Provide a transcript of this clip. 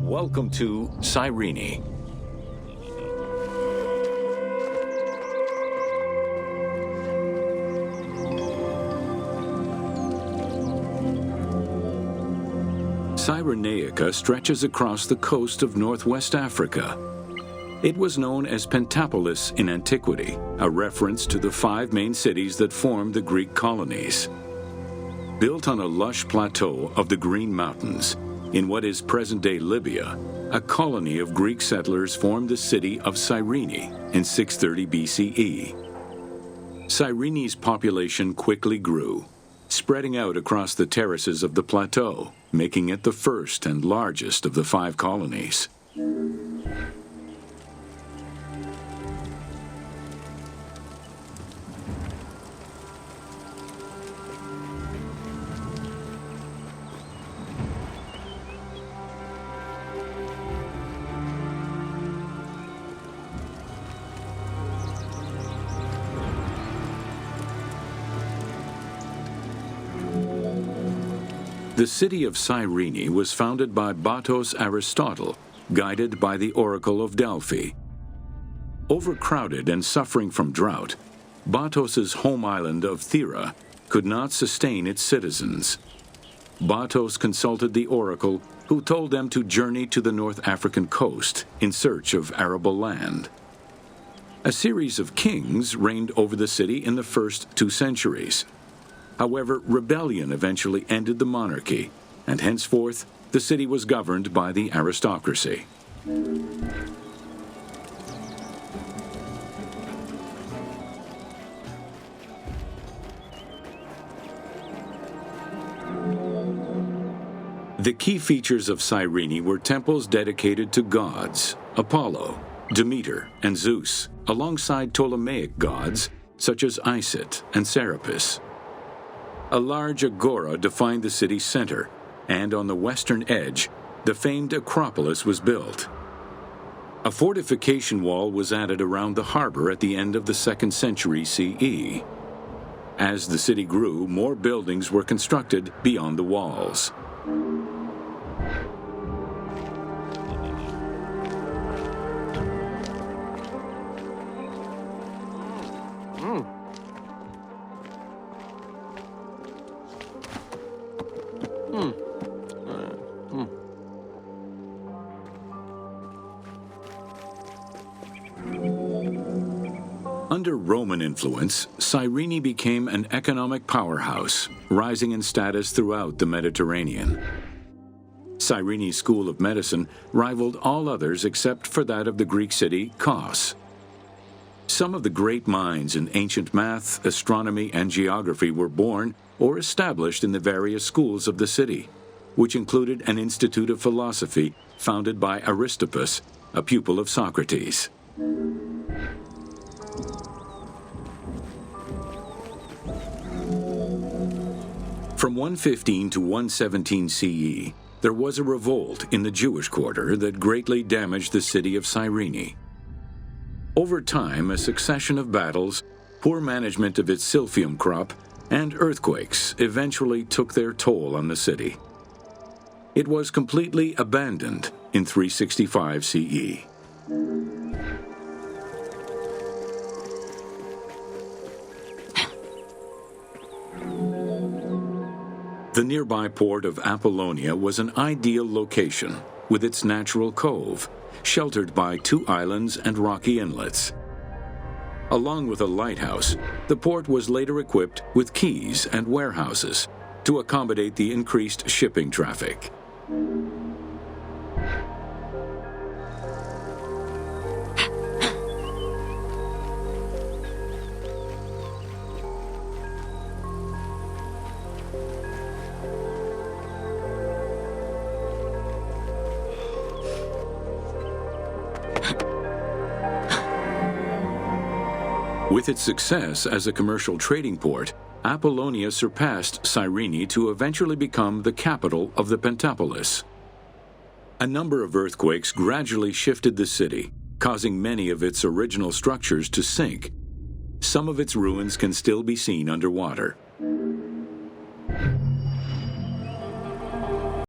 Welcome to Cyrene. Cyrenaica stretches across the coast of northwest Africa. It was known as Pentapolis in antiquity, a reference to the 5 main cities that formed the Greek colonies. Built on a lush plateau of the Green Mountains, in what is present-day Libya, a colony of Greek settlers formed the city of Cyrene in 630 BCE. Cyrene's population quickly grew, spreading out across the terraces of the plateau, making it the first and largest of the 5 colonies. The city of Cyrene was founded by Batos Aristotle, guided by the Oracle of Delphi. Overcrowded and suffering from drought, Batos's home island of Thera could not sustain its citizens. Batos consulted the Oracle, who told them to journey to the North African coast in search of arable land. A series of kings reigned over the city in the first 2 centuries. However, rebellion eventually ended the monarchy, and henceforth the city was governed by the aristocracy. The key features of Cyrene were temples dedicated to gods, Apollo, Demeter, and Zeus, alongside Ptolemaic gods such as Isis and Serapis. A large agora defined the city's center, and on the western edge, the famed Acropolis was built. A fortification wall was added around the harbor at the end of the 2nd century CE. As the city grew, more buildings were constructed beyond the walls. Under Roman influence, Cyrene became an economic powerhouse, rising in status throughout the Mediterranean. Cyrene's school of medicine rivaled all others except for that of the Greek city Kos. Some of the great minds in ancient math, astronomy, and geography were born or established in the various schools of the city, which included an institute of philosophy founded by Aristippus, a pupil of Socrates. From 115 to 117 CE, there was a revolt in the Jewish quarter that greatly damaged the city of Cyrene. Over time, a succession of battles, poor management of its silphium crop, and earthquakes eventually took their toll on the city. It was completely abandoned in 365 CE. The nearby port of Apollonia was an ideal location, with its natural cove, sheltered by 2 islands and rocky inlets. Along with a lighthouse, the port was later equipped with quays and warehouses to accommodate the increased shipping traffic. With its success as a commercial trading port, Apollonia surpassed Cyrene to eventually become the capital of the Pentapolis. A number of earthquakes gradually shifted the city, causing many of its original structures to sink. Some of its ruins can still be seen underwater.